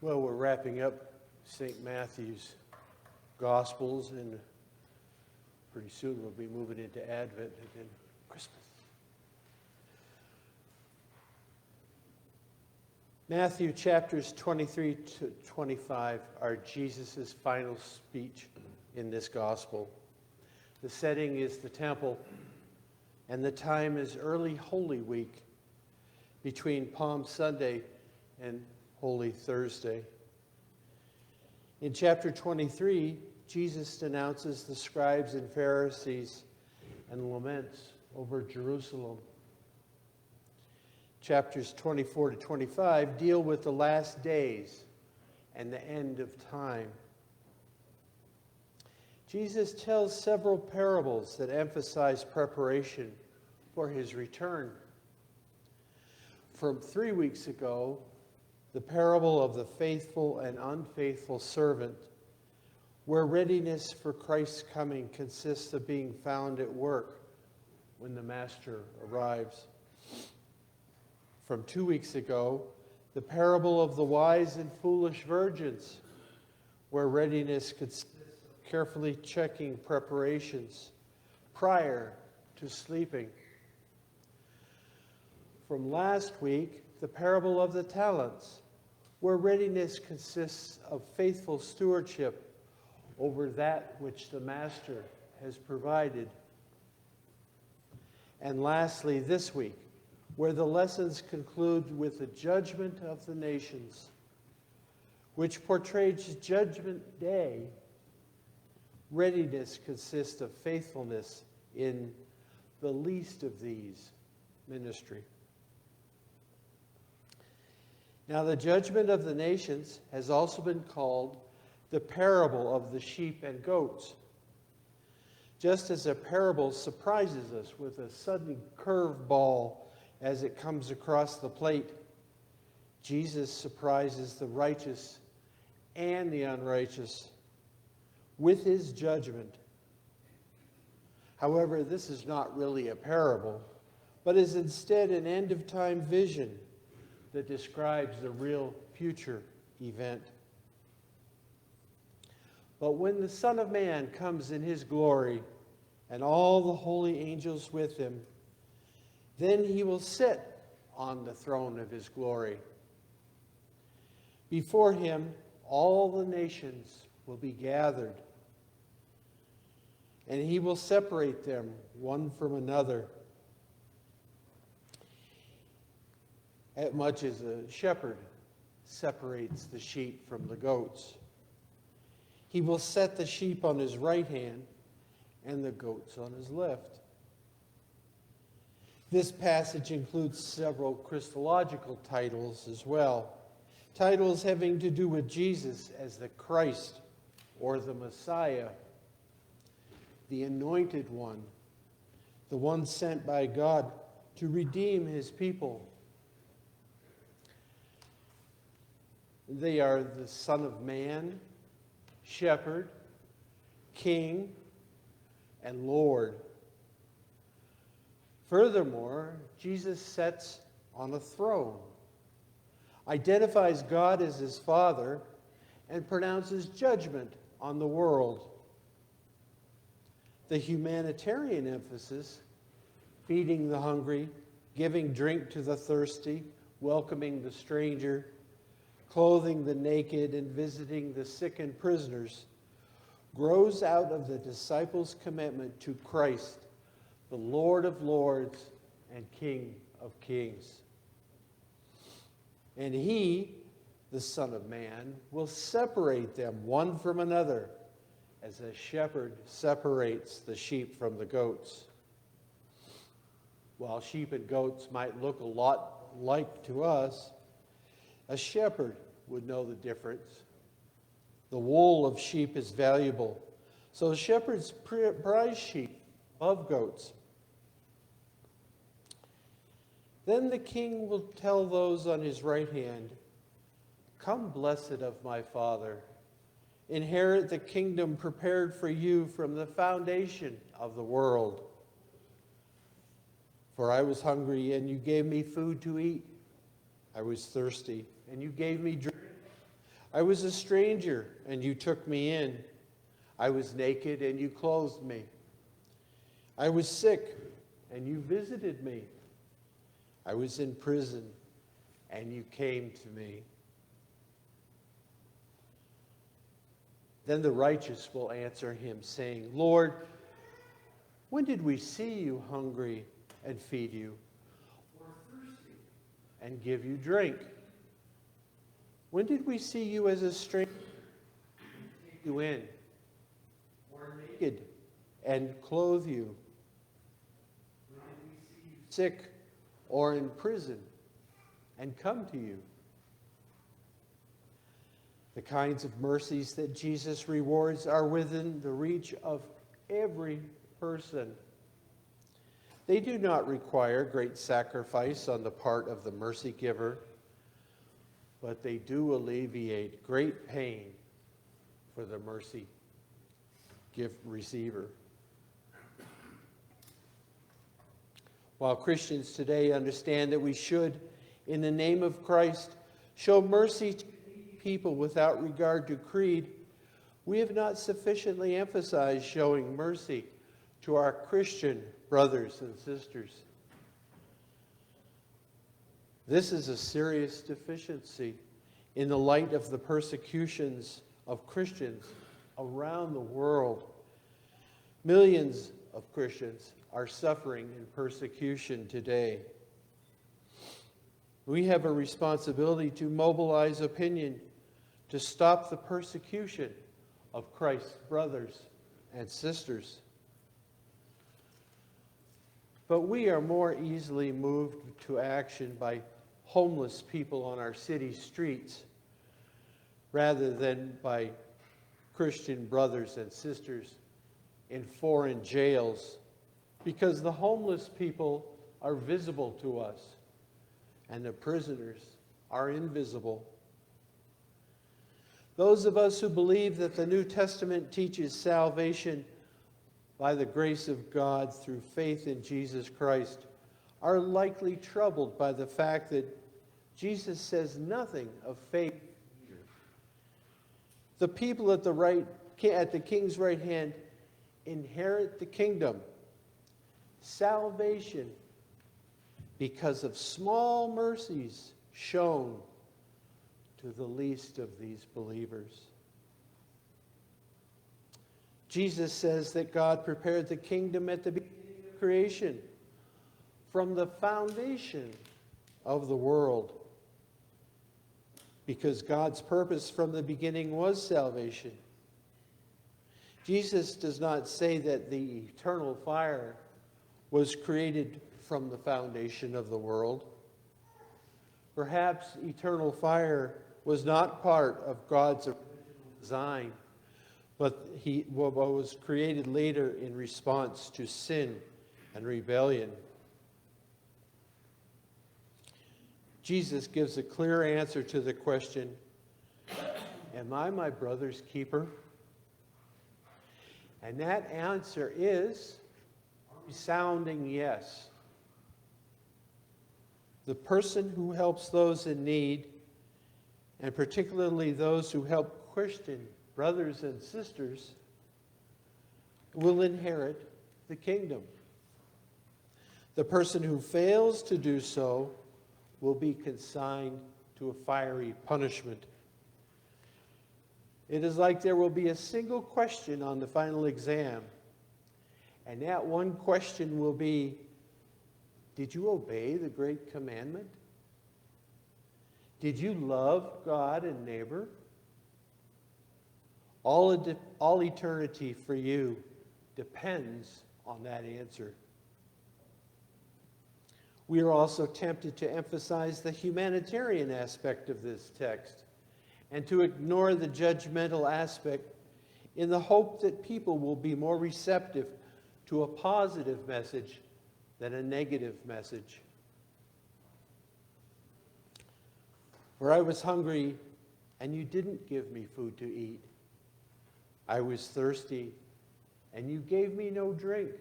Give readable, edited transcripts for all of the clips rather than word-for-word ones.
Well, we're wrapping up St. Matthew's Gospels, and pretty soon we'll be moving into Advent and then Christmas. Matthew chapters 23 to 25 are Jesus' final speech in this Gospel. The setting is the temple, and the time is early Holy Week between Palm Sunday and Holy Thursday. In chapter 23, Jesus denounces the scribes and Pharisees and laments over Jerusalem. Chapters 24 to 25 deal with the last days and the end of time. Jesus tells several parables that emphasize preparation for his return. From 3 weeks ago, the parable of the faithful and unfaithful servant, where readiness for Christ's coming consists of being found at work when the master arrives. From 2 weeks ago, the parable of the wise and foolish virgins, where readiness consists of carefully checking preparations prior to sleeping. From last week, the parable of the talents, where readiness consists of faithful stewardship over that which the master has provided. And lastly, this week, where the lessons conclude with the judgment of the nations, which portrays Judgment Day. Readiness consists of faithfulness in the least of these, ministry. Now, the judgment of the nations has also been called the parable of the sheep and goats. Just as a parable surprises us with a sudden curveball as it comes across the plate, Jesus surprises the righteous and the unrighteous with his judgment. However, this is not really a parable, but is instead an end-of-time vision that describes the real future event. But when the Son of Man comes in his glory and all the holy angels with him, then he will sit on the throne of his glory. Before him, all the nations will be gathered, and he will separate them one from another, as much as a shepherd separates the sheep from the goats. He will set the sheep on his right hand and the goats on his left. This passage includes several Christological titles as well. Titles having to do with Jesus as the Christ or the Messiah, the Anointed One, the one sent by God to redeem his people. They are the Son of Man, Shepherd, King, and Lord. Furthermore, Jesus sits on a throne, identifies God as his Father, and pronounces judgment on the world. The humanitarian emphasis, feeding the hungry, giving drink to the thirsty, welcoming the stranger, clothing the naked, and visiting the sick and prisoners, grows out of the disciples' commitment to Christ, the Lord of Lords and King of Kings. And he, the Son of Man, will separate them one from another, as a shepherd separates the sheep from the goats. While sheep and goats might look a lot like to us, a shepherd would know the difference. The wool of sheep is valuable, so shepherds prize sheep above goats. Then the king will tell those on his right hand, "Come, blessed of my Father, inherit the kingdom prepared for you from the foundation of the world. For I was hungry, and you gave me food to eat. I was thirsty, and you gave me drink. I was a stranger, and you took me in. I was naked, and you clothed me. I was sick, and you visited me. I was in prison, and you came to me. Then the righteous will answer him, saying, Lord, when did we see you hungry and feed you, or thirsty and give you drink? When did we see you as a stranger and take you in, or naked and clothe you? When did we see you sick or in prison and come to you? The kinds of mercies that Jesus rewards are within the reach of every person. They do not require great sacrifice on the part of the mercy giver, but they do alleviate great pain for the mercy receiver. While Christians today understand that we should, in the name of Christ, show mercy to people without regard to creed, we have not sufficiently emphasized showing mercy to our Christian brothers and sisters. This is a serious deficiency in the light of the persecutions of Christians around the world. Millions of Christians are suffering in persecution today. We have a responsibility to mobilize opinion to stop the persecution of Christ's brothers and sisters. But we are more easily moved to action by homeless people on our city streets rather than by Christian brothers and sisters in foreign jails, because the homeless people are visible to us and the prisoners are invisible. Those of us who believe that the New Testament teaches salvation by the grace of God through faith in Jesus Christ are likely troubled by the fact that Jesus says nothing of faith. The people at the king's right hand inherit the kingdom, salvation, because of small mercies shown to the least of these believers. Jesus says that God prepared the kingdom at the beginning of creation, from the foundation of the world, because God's purpose from the beginning was salvation. Jesus does not say that the eternal fire was created from the foundation of the world. Perhaps eternal fire was not part of God's original design, but what was created later in response to sin and rebellion. Jesus gives a clear answer to the question, am I my brother's keeper? And that answer is a resounding yes. The person who helps those in need, and particularly those who help Christian brothers and sisters, will inherit the kingdom. The person who fails to do so will be consigned to a fiery punishment. It is like there will be a single question on the final exam, and that one question will be, did you obey the great commandment? Did you love God and neighbor? All eternity for you depends on that answer. We are also tempted to emphasize the humanitarian aspect of this text and to ignore the judgmental aspect in the hope that people will be more receptive to a positive message than a negative message. For I was hungry, and you didn't give me food to eat. I was thirsty, and you gave me no drink.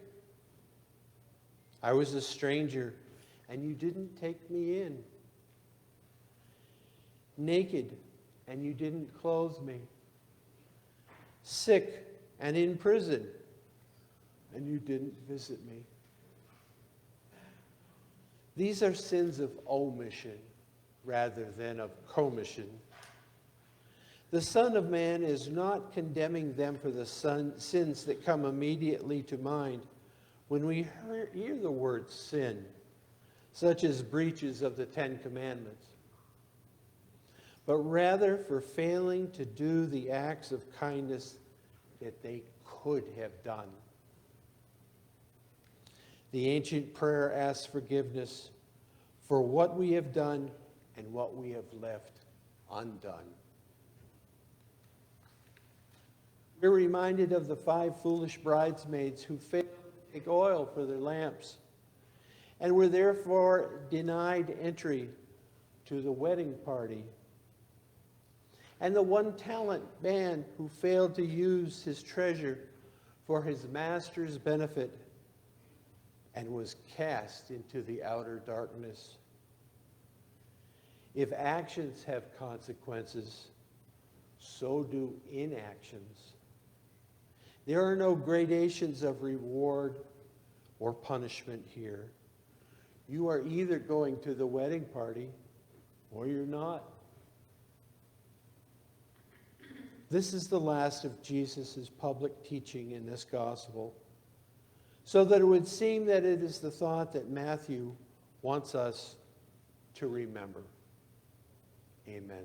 I was a stranger, and you didn't take me in. Naked, and you didn't clothe me. Sick and in prison, and you didn't visit me. These are sins of omission rather than of commission. The Son of Man is not condemning them for the sins that come immediately to mind when we hear the word sin, such as breaches of the Ten Commandments, but rather for failing to do the acts of kindness that they could have done. The ancient prayer asks forgiveness for what we have done and what we have left undone. We're reminded of the 5 foolish bridesmaids who failed to take oil for their lamps and were therefore denied entry to the wedding party. And the 1-talent man who failed to use his treasure for his master's benefit and was cast into the outer darkness. If actions have consequences, so do inactions. There are no gradations of reward or punishment here. You are either going to the wedding party or you're not. This is the last of Jesus' public teaching in this gospel, so that it would seem that it is the thought that Matthew wants us to remember. Amen.